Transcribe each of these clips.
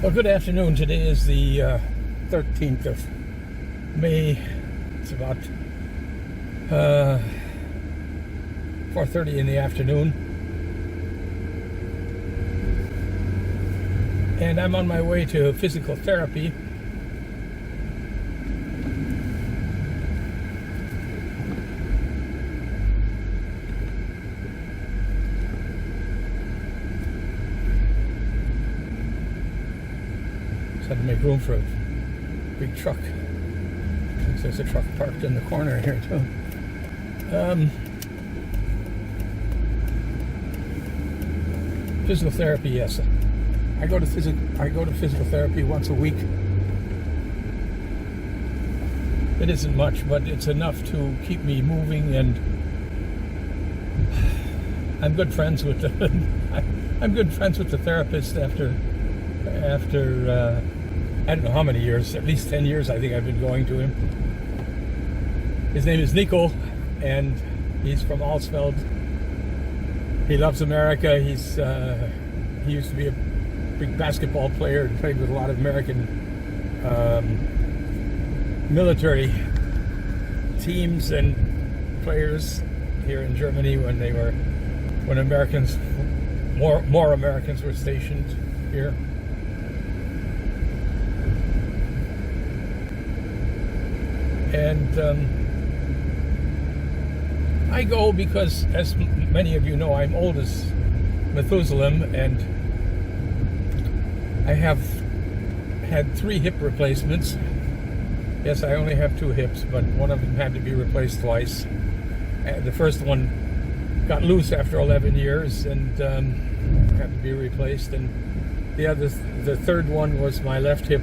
Well, good afternoon. Today is the 13th of May. It's about 4:30 in the afternoon. And I'm on my way to physical therapy. Just had to make room for a big truck. There's a truck parked in the corner here too. Physical therapy, yes. I go to physical therapy once a week. It isn't much, but it's enough to keep me moving, and I'm good friends with the therapist after I don't know how many years, at least 10 years I think I've been going to him. His name is Nico, and he's from Alsfeld. He loves America. He used to be a big basketball player and played with a lot of American military teams and players here in Germany when more Americans were stationed here. And I go because, as many of you know, I'm old as Methuselah, and I have had 3 hip replacements. Yes, I only have 2 hips, but one of them had to be replaced twice. The first one got loose after 11 years and had to be replaced. And the third one was my left hip.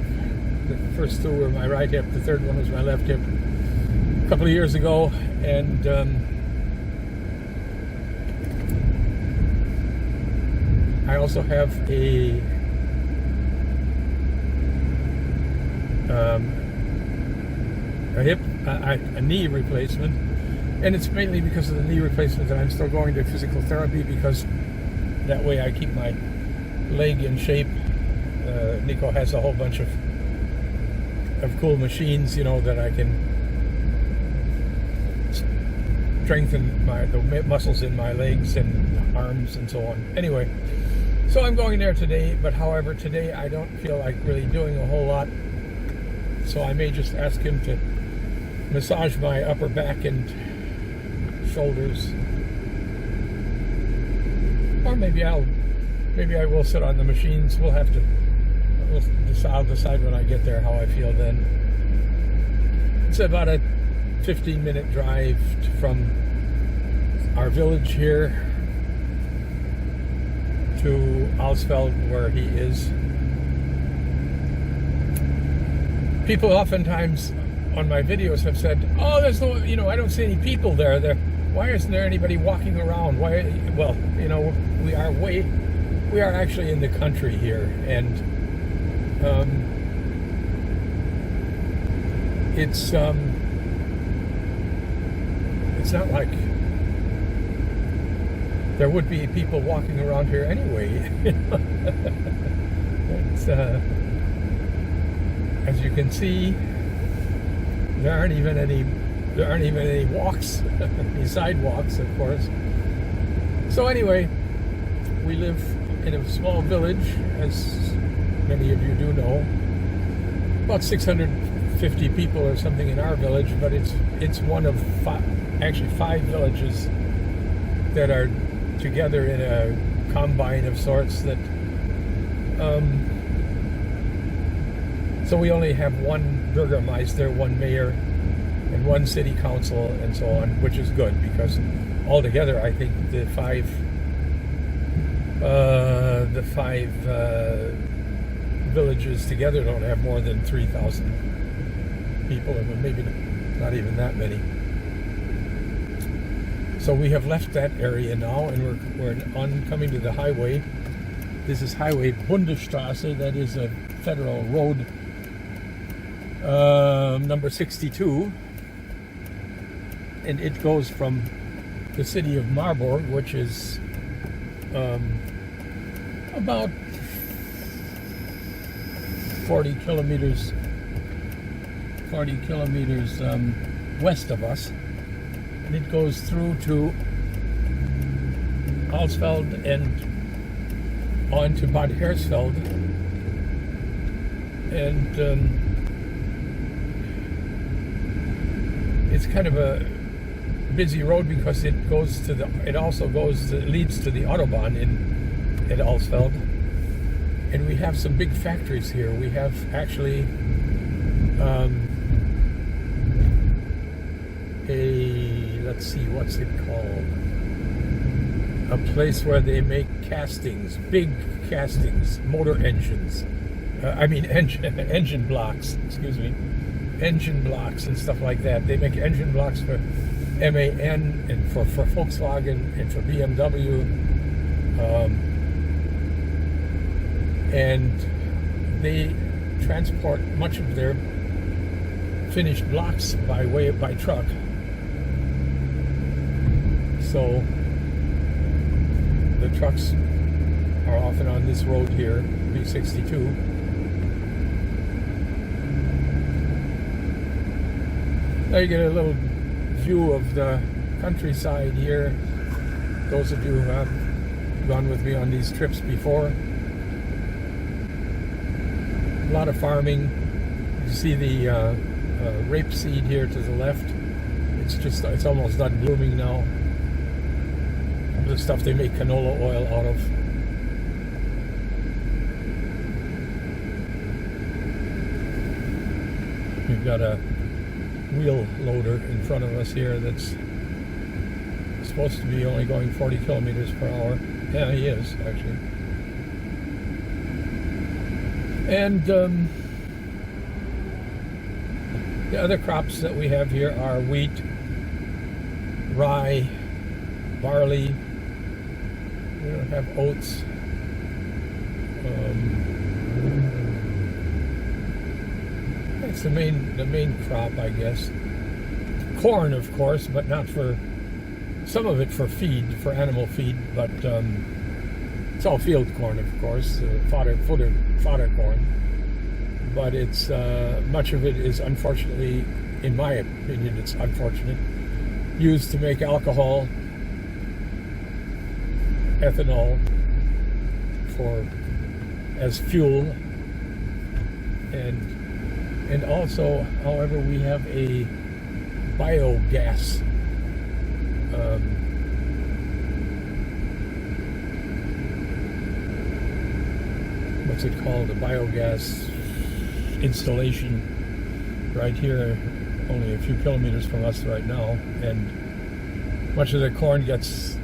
The first 2 were my right hip. The third one was my left hip a couple of years ago. And I also have a knee replacement, and it's mainly because of the knee replacement that I'm still going to physical therapy, because that way I keep my leg in shape. Nico has a whole bunch of cool machines, that I can strengthen the muscles in my legs and arms and so on. Anyway, so I'm going there today, but however, today I don't feel like really doing a whole lot, so I may just ask him to massage my upper back and shoulders, or maybe I will sit on the machines. I'll decide when I get there how I feel then. It's about a 15-minute drive from our village here to Alsfeld, where he is. People oftentimes on my videos have said, "Oh, there's no, I don't see any people there. Why isn't there anybody walking around? Why?" Well, we are actually in the country here, and it's not like there would be people walking around here anyway. It's, as you can see, there aren't even any walks, any sidewalks, of course. So anyway, we live in a small village, as many of you do know. About 650 people or something in our village, but it's one of 5 villages that are together in a combine of sorts. That so we only have one Bürgermeister, one mayor, and one city council, and so on, which is good, because altogether I think the five villages together don't have more than 3,000 people, or maybe not even that many. So we have left that area now, and we're coming to the highway. This is Highway Bundesstraße. That is a federal road, number 62, and it goes from the city of Marburg, which is about 40 kilometers west of us, and it goes through to Alsfeld and on to Bad Hersfeld, and it's kind of a busy road because it goes to leads to the Autobahn at Alsfeld, and we have some big factories here. We have actually let's see, what's it called? A place where they make castings, big castings, motor engines. Engine blocks, excuse me. Engine blocks and stuff like that. They make engine blocks for MAN and for Volkswagen and for BMW. And they transport much of their finished blocks by truck. So the trucks are often on this road here, B62. Now you get a little view of the countryside here. Those of you who have gone with me on these trips before. A lot of farming. You see the rapeseed here to the left. It's almost done blooming now. The stuff they make canola oil out of. We've got a wheel loader in front of us here that's supposed to be only going 40 kilometers per hour. Yeah, he is, actually. And the other crops that we have here are wheat, rye, barley. We don't have oats. That's the main crop, I guess. Corn, of course, but not for some of it for feed, for animal feed. But it's all field corn, of course, fodder corn. But it's much of it is, unfortunately, in my opinion, it's unfortunate, used to make alcohol, ethanol as fuel, and also, however, we have a biogas what's it called? A biogas installation right here, only a few kilometers from us right now, and much of the corn gets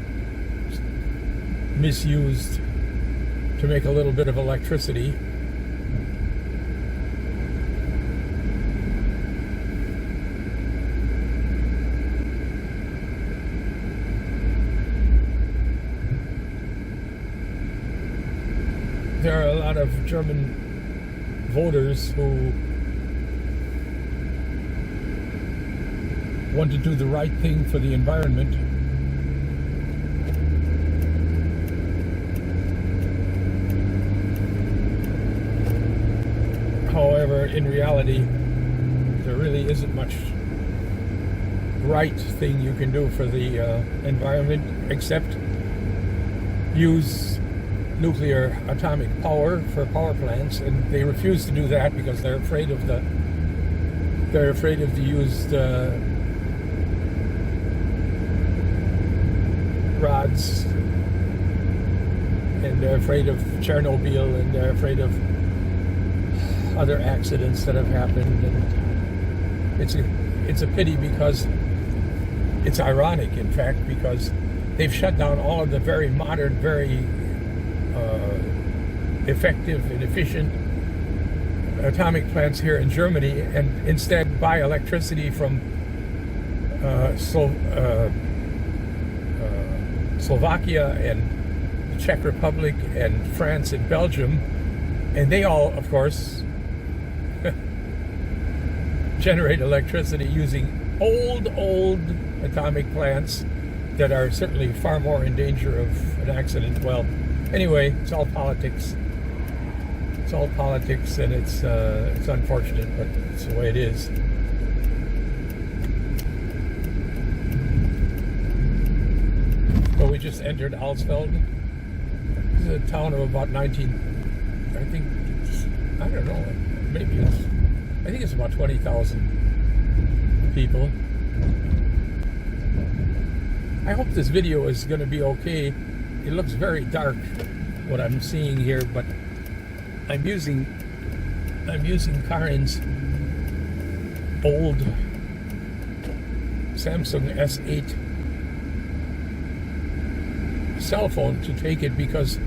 misused to make a little bit of electricity. There are a lot of German voters who want to do the right thing for the environment. However, in reality, there really isn't much right thing you can do for the environment except use nuclear atomic power for power plants, and they refuse to do that because they're afraid of the used rods, and they're afraid of Chernobyl, and they're afraid of other accidents that have happened. And it's a pity, because it's ironic, in fact, because they've shut down all of the very modern, very effective and efficient atomic plants here in Germany, and instead buy electricity from Slovakia and the Czech Republic and France and Belgium, and they all, of course, generate electricity using old atomic plants that are certainly far more in danger of an accident. Well, anyway, it's all politics. it's all politics, and it's unfortunate, but it's the way it is. But we just entered Alsfeld. This is a town of about 19. I think I don't know. Maybe I think it's about 20,000 people. I hope this video is going to be okay. It looks very dark, what I'm seeing here, but I'm using Karin's old Samsung S8 cell phone to take it, because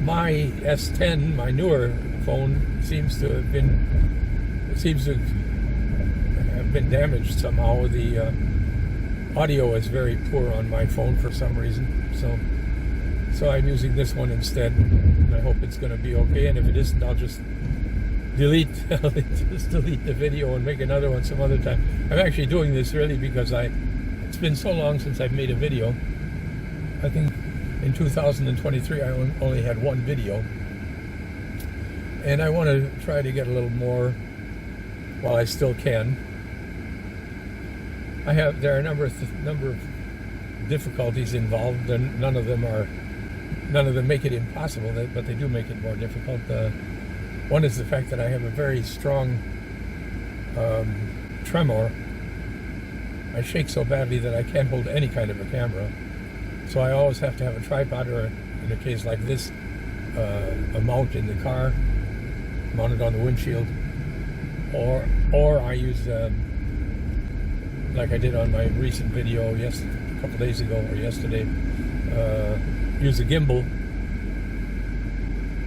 my S10, my newer phone, seems to have been damaged somehow. The audio is very poor on my phone for some reason, so I'm using this one instead. I hope it's going to be okay, and if it isn't, I'll just delete the video and make another one some other time. I'm actually doing this really because it's been so long since I've made a video. I think in 2023 I only had one video, and I want to try to get a little more while I still can. There are a number of difficulties involved, and none of them make it impossible, but they do make it more difficult. One is the fact that I have a very strong tremor. I shake so badly that I can't hold any kind of a camera. So I always have to have a tripod, or in a case like this, a mount in the car, mounted on the windshield, or I use, like I did on my recent video a couple days ago or yesterday, use a gimbal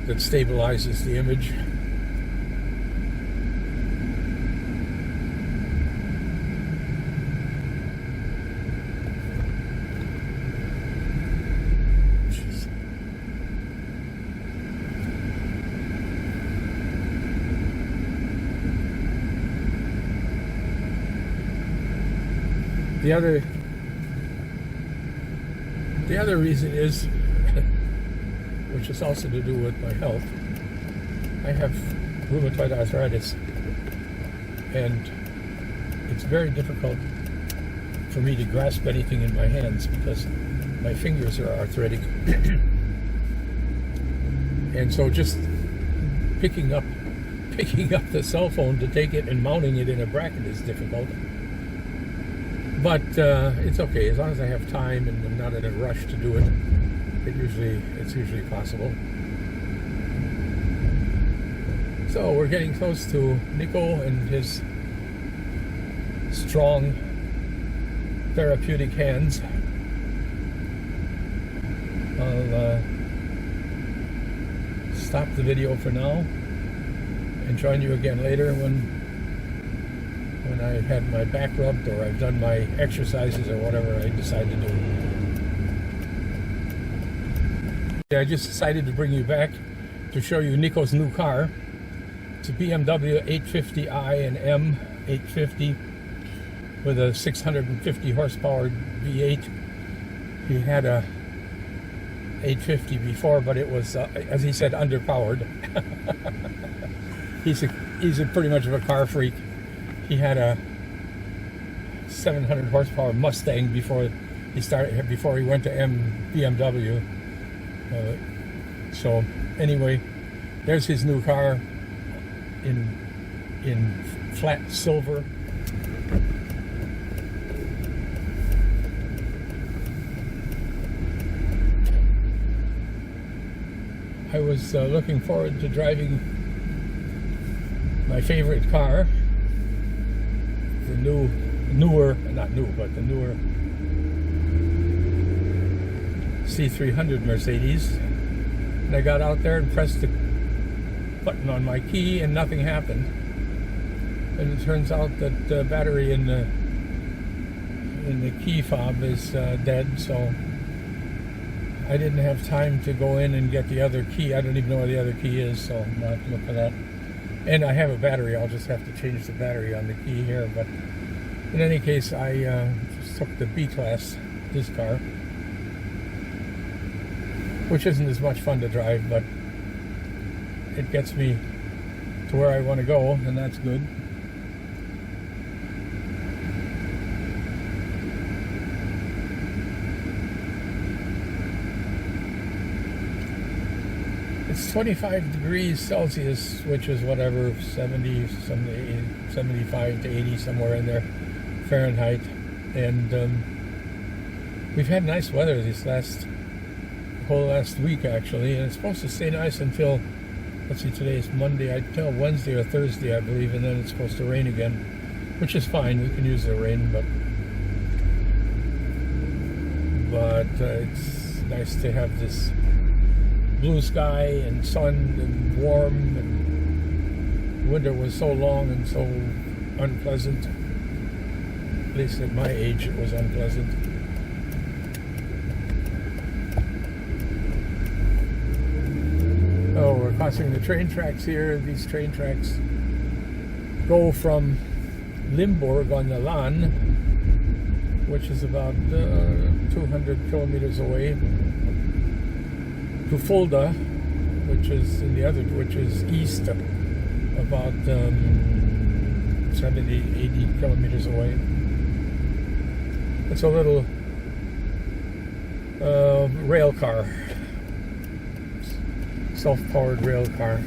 that stabilizes the image. The other reason is, which is also to do with my health, I have rheumatoid arthritis, and it's very difficult for me to grasp anything in my hands because my fingers are arthritic. And so just picking up the cell phone to take it and mounting it in a bracket is difficult. But it's okay, as long as I have time and I'm not in a rush to do it. It's usually possible. So we're getting close to Nico and his strong therapeutic hands. I'll stop the video for now and join you again later when I've had my back rubbed, or I've done my exercises, or whatever I decide to do. I just decided to bring you back to show you Nico's new car. It's a BMW 850i and M 850 with a 650 horsepower V8. He had a 850 before, but it was, as he said, underpowered. He's pretty much of a car freak. He had a 700 horsepower Mustang before he went to BMW. So anyway, there's his new car in flat silver. I was looking forward to driving my favorite car, the newer C300 Mercedes, and I got out there and pressed the button on my key and nothing happened. And it turns out that the battery in the key fob is dead, so I didn't have time to go in and get the other key. I don't even know where the other key is, so I'm going to have to look for that. And I have a battery. I'll just have to change the battery on the key here. But in any case, I just took the B-Class, this car, which isn't as much fun to drive, but it gets me to where I want to go, and that's good. It's 25 degrees Celsius, which is whatever, 75 to 80, somewhere in there, Fahrenheit. And we've had nice weather this whole last week, actually, and it's supposed to stay nice until, let's see, today is Monday, until Wednesday or Thursday, I believe, and then it's supposed to rain again, which is fine. We can use the rain, but it's nice to have this blue sky and sun and warm, and winter was so long and so unpleasant. At least at my age it was unpleasant. Oh, we're crossing the train tracks here. These train tracks go from Limburg on the Lahn, which is about 200 kilometers away, to Fulda, which is east, about 70, 80 kilometers away. It's a little rail car, self-powered rail car.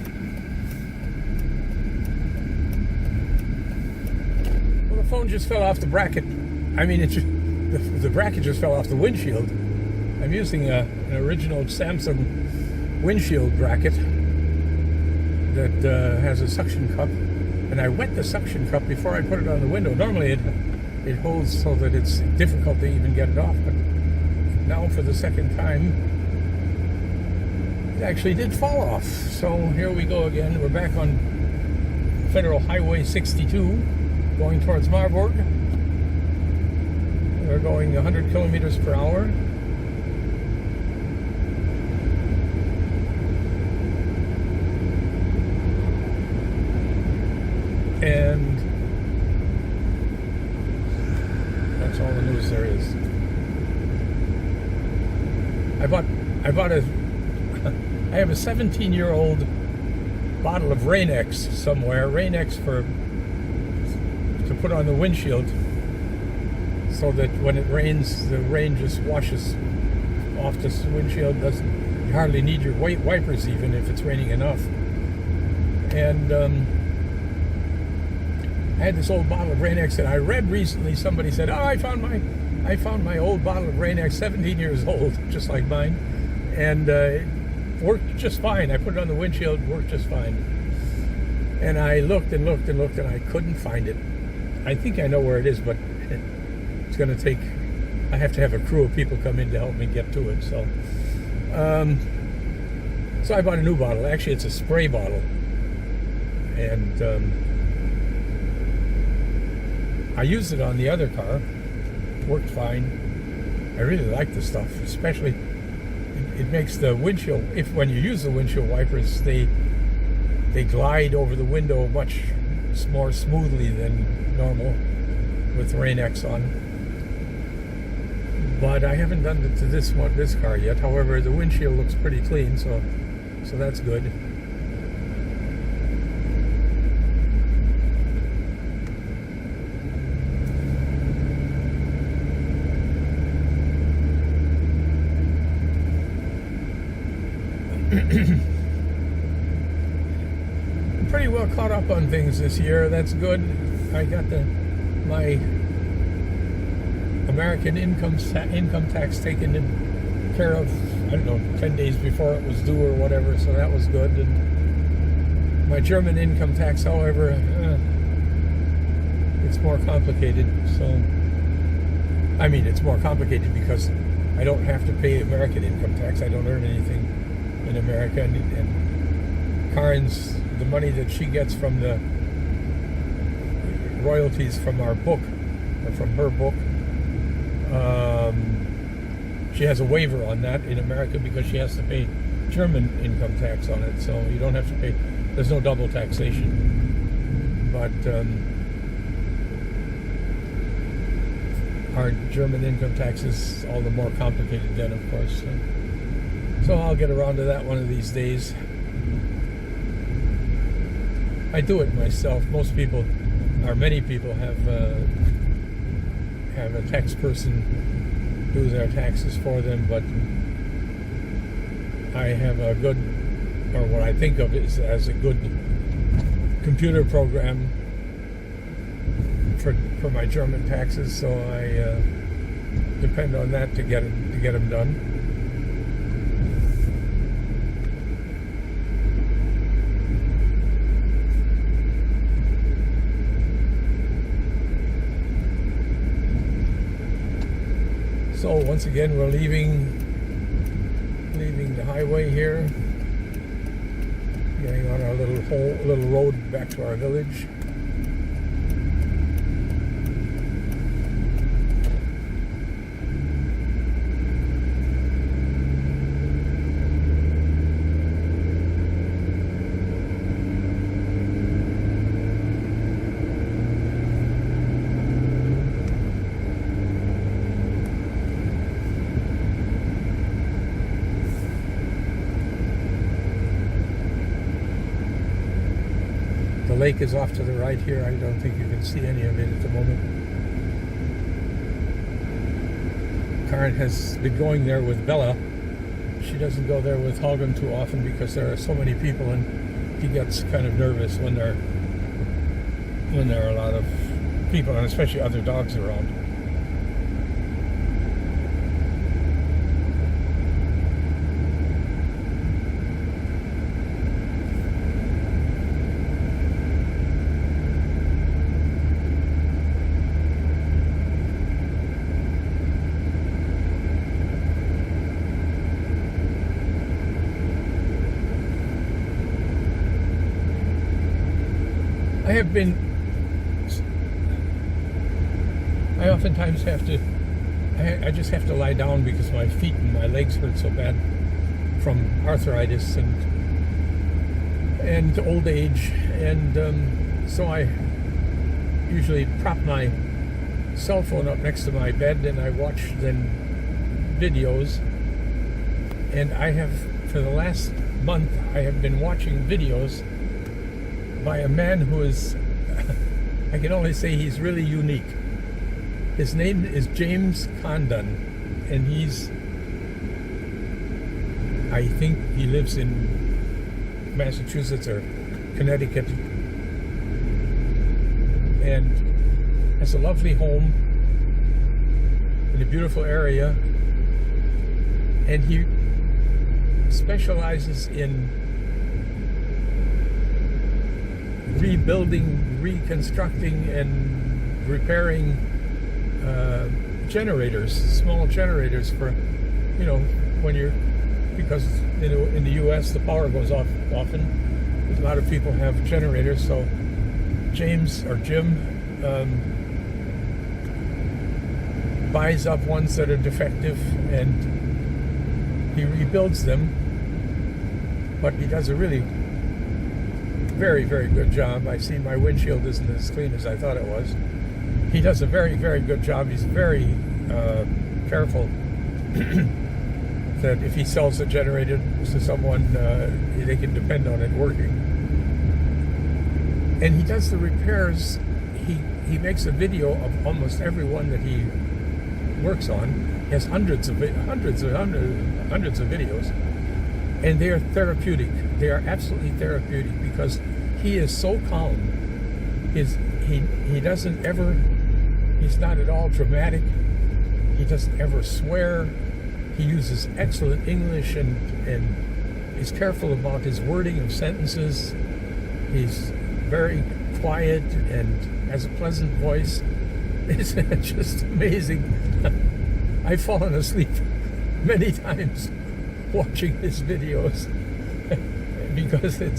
Well, the phone just fell off the bracket. I mean, the bracket just fell off the windshield. I'm using an original Samsung windshield bracket that has a suction cup, and I wet the suction cup before I put it on the window. Normally it holds so that it's difficult to even get it off, but now for the second time it actually did fall off. So here we go again. We're back on Federal Highway 62 going towards Marburg. We're going 100 kilometers per hour. And that's all the news there is. I have a 17-year-old bottle of Rain-X somewhere. Rain-X to put on the windshield, so that when it rains, the rain just washes off this windshield. You hardly need your wipers even if it's raining enough. And I had this old bottle of Rain-X, and I read recently somebody said, "Oh, I found my old bottle of Rain-X, 17 years old, just like mine, and it worked just fine. I put it on the windshield, worked just fine." And I looked and looked and looked, and I couldn't find it. I think I know where it is, but it's going to take. I have to have a crew of people come in to help me get to it. So I bought a new bottle. Actually, it's a spray bottle, and I used it on the other car. Worked fine. I really like the stuff, especially it makes the windshield. When you use the windshield wipers, they glide over the window much more smoothly than normal with Rain-X on. But I haven't done it to this car yet. However, the windshield looks pretty clean, so that's good. Pretty well caught up on things this year. That's good. I got my American income tax taken care of, I don't know, 10 days before it was due or whatever, so that was good. And my German income tax, however, it's more complicated. So, I mean, it's more complicated because I don't have to pay American income tax. I don't earn anything in America, and Karen's, the money that she gets from the royalties from our book, or from her book, she has a waiver on that in America because she has to pay German income tax on it, so you don't have to pay, there's no double taxation. But our German income tax is all the more complicated then, of course. So I'll get around to that one of these days. I do it myself. Most people, or many people, have a tax person do their taxes for them, but I have a good, or what I think of is as a good computer program for my German taxes, so I depend on that to get them done. So once again, we're leaving the highway here, getting on our little road back to our village. The lake is off to the right here. I don't think you can see any of it at the moment. Karen has been going there with Bella. She doesn't go there with Hagen too often because there are so many people, and he gets kind of nervous when there are a lot of people, and especially other dogs around. I oftentimes have to, I just have to lie down because my feet and my legs hurt so bad from arthritis and old age, and so I usually prop my cell phone up next to my bed and I watch then videos, and I have, for the last month, I have been watching videos by a man who is, I can only say he's really unique. His name is James Condon, and I think he lives in Massachusetts or Connecticut, and has a lovely home in a beautiful area, and he specializes in rebuilding, reconstructing, and repairing generators, small generators for, because in the U.S. the power goes off often. A lot of people have generators, so Jim buys up ones that are defective and he rebuilds them, but he does a really very, very good job. I see my windshield isn't as clean as I thought it was. He does a very, very good job. He's very careful that if he sells a generator to someone, they can depend on it working. And he does the repairs. He makes a video of almost every one that he works on. He has hundreds of videos, and they are therapeutic. They are absolutely therapeutic because he is so calm. He doesn't ever. He's not at all dramatic. He doesn't ever swear. He uses excellent English and is careful about his wording of sentences. He's very quiet and has a pleasant voice. It's just amazing. I've fallen asleep many times watching his videos because it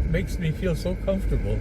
makes me feel so comfortable.